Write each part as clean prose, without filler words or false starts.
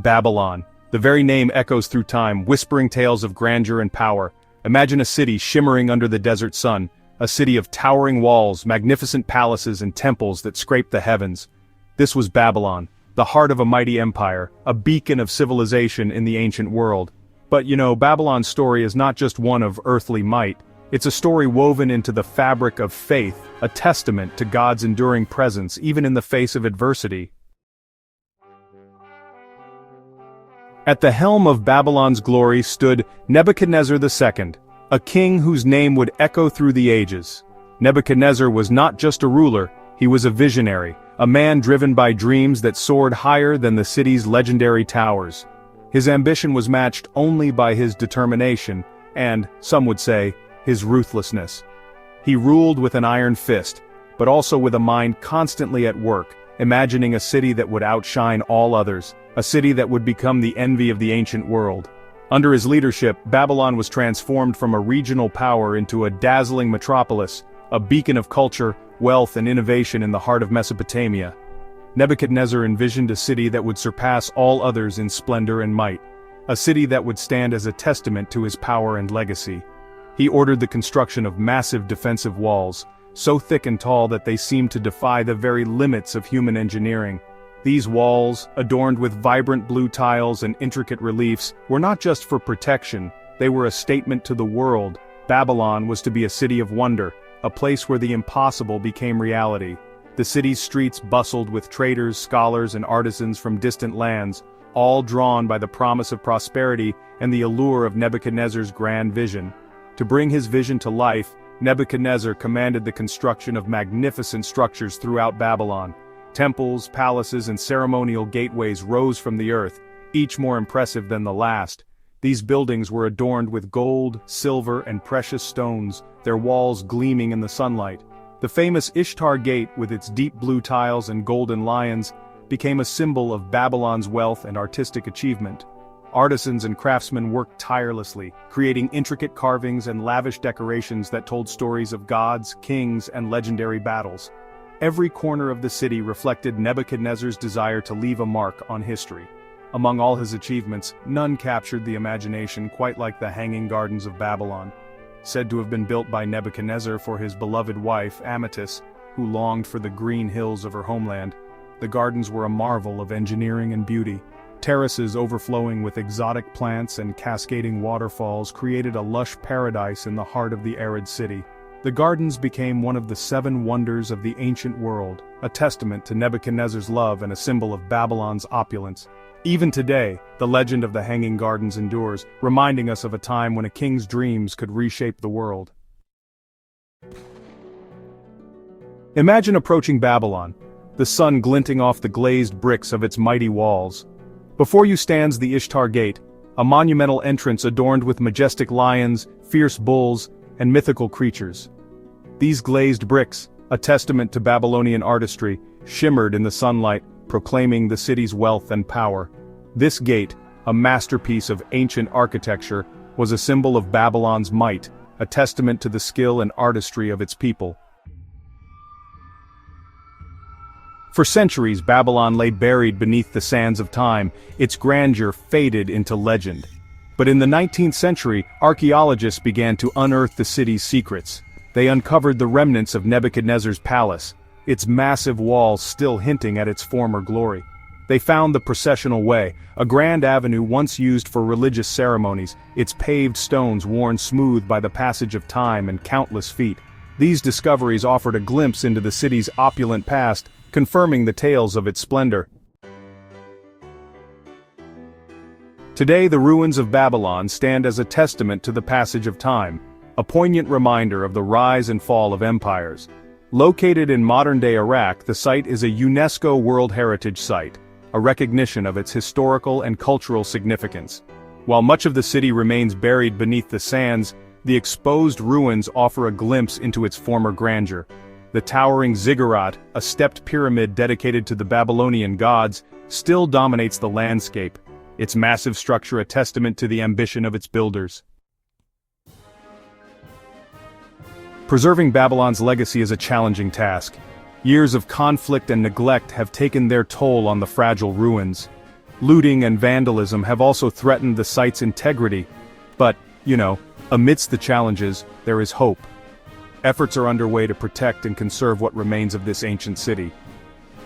Babylon. The very name echoes through time, whispering tales of grandeur and power. Imagine a city shimmering under the desert sun, a city of towering walls, magnificent palaces and temples that scrape the heavens. This was Babylon, the heart of a mighty empire, a beacon of civilization in the ancient world. But Babylon's story is not just one of earthly might. It's a story woven into the fabric of faith, a testament to God's enduring presence even in the face of adversity. At the helm of Babylon's glory stood Nebuchadnezzar II, a king whose name would echo through the ages. Nebuchadnezzar was not just a ruler, he was a visionary, a man driven by dreams that soared higher than the city's legendary towers. His ambition was matched only by his determination, and, some would say, his ruthlessness. He ruled with an iron fist, but also with a mind constantly at work, imagining a city that would outshine all others, a city that would become the envy of the ancient world. Under his leadership, Babylon was transformed from a regional power into a dazzling metropolis, a beacon of culture, wealth and innovation in the heart of Mesopotamia. Nebuchadnezzar envisioned a city that would surpass all others in splendor and might, a city that would stand as a testament to his power and legacy. He ordered the construction of massive defensive walls, so thick and tall that they seemed to defy the very limits of human engineering. These walls, adorned with vibrant blue tiles and intricate reliefs, were not just for protection, they were a statement to the world. Babylon was to be a city of wonder, a place where the impossible became reality. The city's streets bustled with traders, scholars, and artisans from distant lands, all drawn by the promise of prosperity and the allure of Nebuchadnezzar's grand vision. To bring his vision to life, Nebuchadnezzar commanded the construction of magnificent structures throughout Babylon. Temples, palaces, and ceremonial gateways rose from the earth, each more impressive than the last. These buildings were adorned with gold, silver, and precious stones, their walls gleaming in the sunlight. The famous Ishtar Gate, with its deep blue tiles and golden lions, became a symbol of Babylon's wealth and artistic achievement. Artisans and craftsmen worked tirelessly, creating intricate carvings and lavish decorations that told stories of gods, kings, and legendary battles. Every corner of the city reflected Nebuchadnezzar's desire to leave a mark on history. Among all his achievements, none captured the imagination quite like the Hanging Gardens of Babylon. Said to have been built by Nebuchadnezzar for his beloved wife, Amytis, who longed for the green hills of her homeland, the gardens were a marvel of engineering and beauty. Terraces overflowing with exotic plants and cascading waterfalls created a lush paradise in the heart of the arid city. The gardens became one of the 7 wonders of the ancient world, a testament to Nebuchadnezzar's love and a symbol of Babylon's opulence. Even today, the legend of the Hanging Gardens endures, reminding us of a time when a king's dreams could reshape the world. Imagine approaching Babylon, the sun glinting off the glazed bricks of its mighty walls. Before you stands the Ishtar Gate, a monumental entrance adorned with majestic lions, fierce bulls, and mythical creatures. These glazed bricks, a testament to Babylonian artistry, shimmered in the sunlight, proclaiming the city's wealth and power. This gate, a masterpiece of ancient architecture, was a symbol of Babylon's might, a testament to the skill and artistry of its people. For centuries, Babylon lay buried beneath the sands of time, its grandeur faded into legend. But in the 19th century, archaeologists began to unearth the city's secrets. They uncovered the remnants of Nebuchadnezzar's palace, its massive walls still hinting at its former glory. They found the processional way, a grand avenue once used for religious ceremonies, its paved stones worn smooth by the passage of time and countless feet. These discoveries offered a glimpse into the city's opulent past, confirming the tales of its splendor. Today, the ruins of Babylon stand as a testament to the passage of time, a poignant reminder of the rise and fall of empires. Located in modern-day Iraq, the site is a UNESCO World Heritage Site, a recognition of its historical and cultural significance. While much of the city remains buried beneath the sands, the exposed ruins offer a glimpse into its former grandeur. The towering ziggurat, a stepped pyramid dedicated to the Babylonian gods, still dominates the landscape, its massive structure a testament to the ambition of its builders. Preserving Babylon's legacy is a challenging task. Years of conflict and neglect have taken their toll on the fragile ruins. Looting and vandalism have also threatened the site's integrity. But, amidst the challenges, there is hope. Efforts are underway to protect and conserve what remains of this ancient city.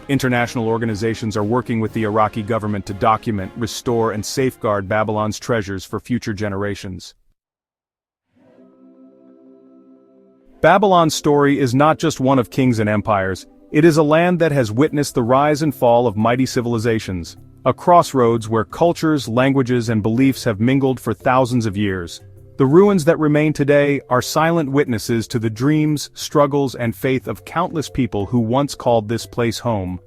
International organizations are working with the Iraqi government to document, restore, and safeguard Babylon's treasures for future generations. Babylon's story is not just one of kings and empires, it is a land that has witnessed the rise and fall of mighty civilizations, a crossroads where cultures, languages, and beliefs have mingled for thousands of years. The ruins that remain today are silent witnesses to the dreams, struggles, and faith of countless people who once called this place home.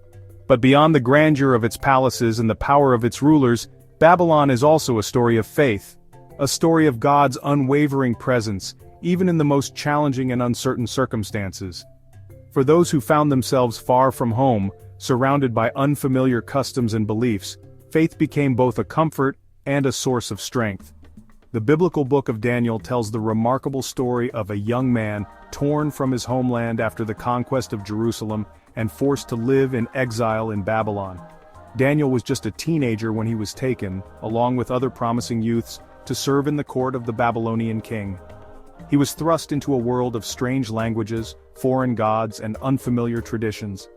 But beyond the grandeur of its palaces and the power of its rulers, Babylon is also a story of faith, a story of God's unwavering presence, even in the most challenging and uncertain circumstances. For those who found themselves far from home, surrounded by unfamiliar customs and beliefs, faith became both a comfort and a source of strength. The biblical book of Daniel tells the remarkable story of a young man torn from his homeland after the conquest of Jerusalem and forced to live in exile in Babylon. Daniel was just a teenager when he was taken, along with other promising youths, to serve in the court of the Babylonian king. He was thrust into a world of strange languages, foreign gods, and unfamiliar traditions.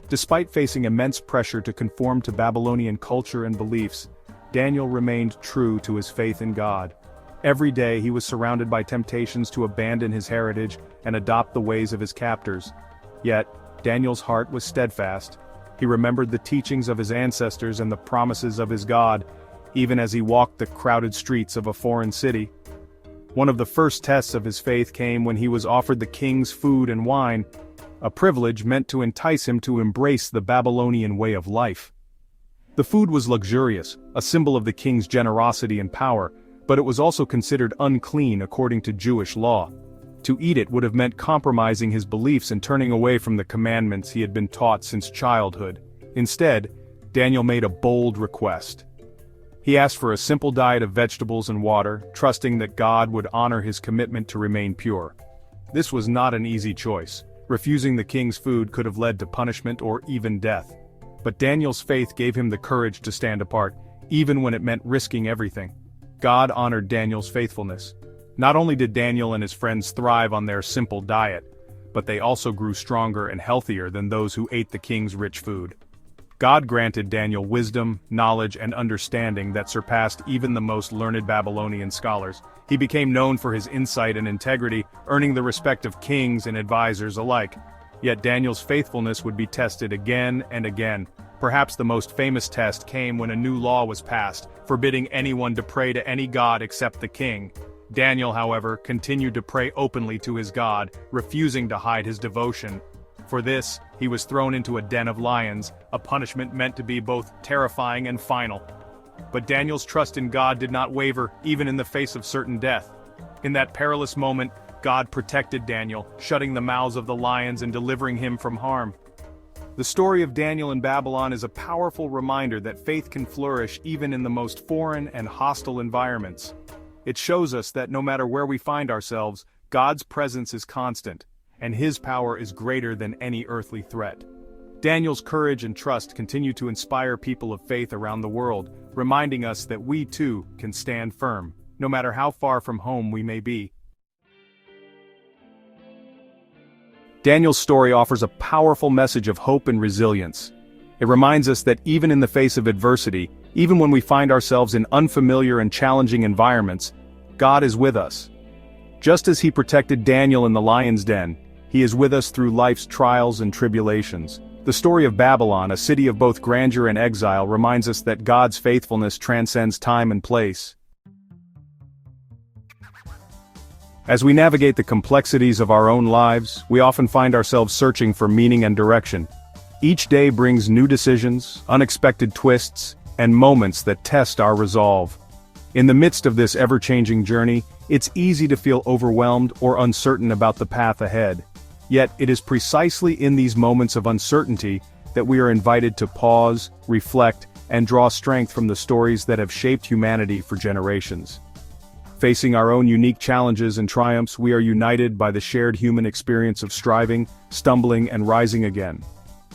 Despite facing immense pressure to conform to Babylonian culture and beliefs, Daniel remained true to his faith in God. Every day he was surrounded by temptations to abandon his heritage and adopt the ways of his captors. Yet, Daniel's heart was steadfast. He remembered the teachings of his ancestors and the promises of his God, even as he walked the crowded streets of a foreign city. One of the first tests of his faith came when he was offered the king's food and wine, a privilege meant to entice him to embrace the Babylonian way of life. The food was luxurious, a symbol of the king's generosity and power, but it was also considered unclean according to Jewish law. To eat it would have meant compromising his beliefs and turning away from the commandments he had been taught since childhood. Instead, Daniel made a bold request. He asked for a simple diet of vegetables and water, trusting that God would honor his commitment to remain pure. This was not an easy choice. Refusing the king's food could have led to punishment or even death. But Daniel's faith gave him the courage to stand apart, even when it meant risking everything. God honored Daniel's faithfulness. Not only did Daniel and his friends thrive on their simple diet, but they also grew stronger and healthier than those who ate the king's rich food. God granted Daniel wisdom, knowledge, and understanding that surpassed even the most learned Babylonian scholars. He became known for his insight and integrity, earning the respect of kings and advisors alike. Yet Daniel's faithfulness would be tested again and again. Perhaps the most famous test came when a new law was passed, forbidding anyone to pray to any god except the king. Daniel, however, continued to pray openly to his God, refusing to hide his devotion. For this, he was thrown into a den of lions, a punishment meant to be both terrifying and final. But Daniel's trust in God did not waver, even in the face of certain death. In that perilous moment, God protected Daniel, shutting the mouths of the lions and delivering him from harm. The story of Daniel in Babylon is a powerful reminder that faith can flourish even in the most foreign and hostile environments. It shows us that no matter where we find ourselves, God's presence is constant, and His power is greater than any earthly threat. Daniel's courage and trust continue to inspire people of faith around the world, reminding us that we too can stand firm, no matter how far from home we may be. Daniel's story offers a powerful message of hope and resilience. It reminds us that even in the face of adversity, even when we find ourselves in unfamiliar and challenging environments, God is with us. Just as He protected Daniel in the lion's den, He is with us through life's trials and tribulations. The story of Babylon, a city of both grandeur and exile, reminds us that God's faithfulness transcends time and place. As we navigate the complexities of our own lives, we often find ourselves searching for meaning and direction. Each day brings new decisions, unexpected twists, and moments that test our resolve. In the midst of this ever-changing journey, it's easy to feel overwhelmed or uncertain about the path ahead. Yet it is precisely in these moments of uncertainty that we are invited to pause, reflect, and draw strength from the stories that have shaped humanity for generations. Facing our own unique challenges and triumphs, we are united by the shared human experience of striving, stumbling, and rising again.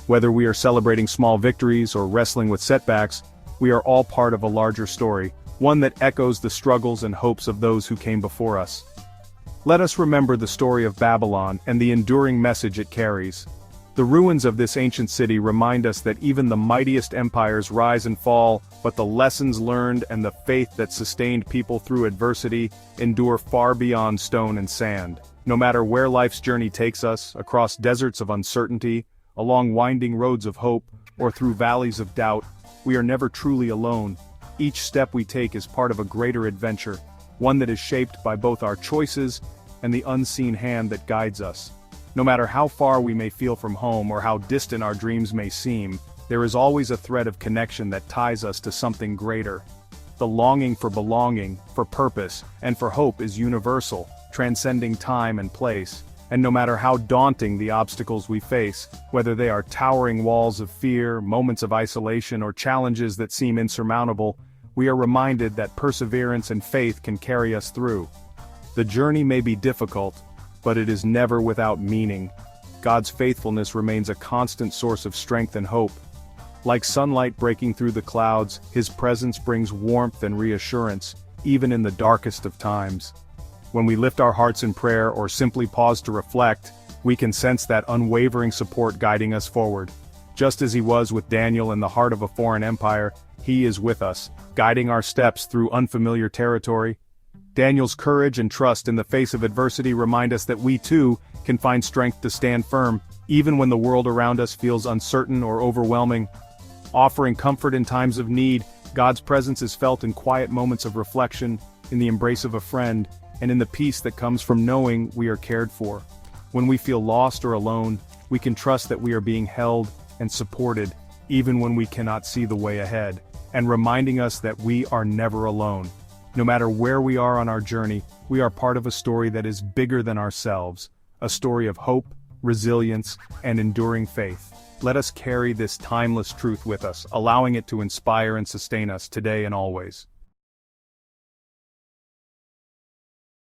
Whether we are celebrating small victories or wrestling with setbacks, We are all part of a larger story, one that echoes the struggles and hopes of those who came before us. Let us remember the story of Babylon and the enduring message it carries. The ruins of this ancient city remind us that even the mightiest empires rise and fall, but the lessons learned and the faith that sustained people through adversity endure far beyond stone and sand. No matter where life's journey takes us, across deserts of uncertainty, along winding roads of hope, or through valleys of doubt, we are never truly alone. Each step we take is part of a greater adventure, one that is shaped by both our choices and the unseen hand that guides us. No matter how far we may feel from home or how distant our dreams may seem, there is always a thread of connection that ties us to something greater. The longing for belonging, for purpose, and for hope is universal, transcending time and place. And no matter how daunting the obstacles we face, whether they are towering walls of fear, moments of isolation, or challenges that seem insurmountable, we are reminded that perseverance and faith can carry us through. The journey may be difficult, but it is never without meaning. God's faithfulness remains a constant source of strength and hope. Like sunlight breaking through the clouds, His presence brings warmth and reassurance, even in the darkest of times. When we lift our hearts in prayer or simply pause to reflect, we can sense that unwavering support guiding us forward. Just as He was with Daniel in the heart of a foreign empire, He is with us, guiding our steps through unfamiliar territory. Daniel's courage and trust in the face of adversity remind us that we too can find strength to stand firm, even when the world around us feels uncertain or overwhelming. Offering comfort in times of need, God's presence is felt in quiet moments of reflection, in the embrace of a friend, and in the peace that comes from knowing we are cared for. When we feel lost or alone, we can trust that we are being held and supported, even when we cannot see the way ahead, and reminding us that we are never alone. No matter where we are on our journey, we are part of a story that is bigger than ourselves, a story of hope, resilience, and enduring faith. Let us carry this timeless truth with us, allowing it to inspire and sustain us today and always.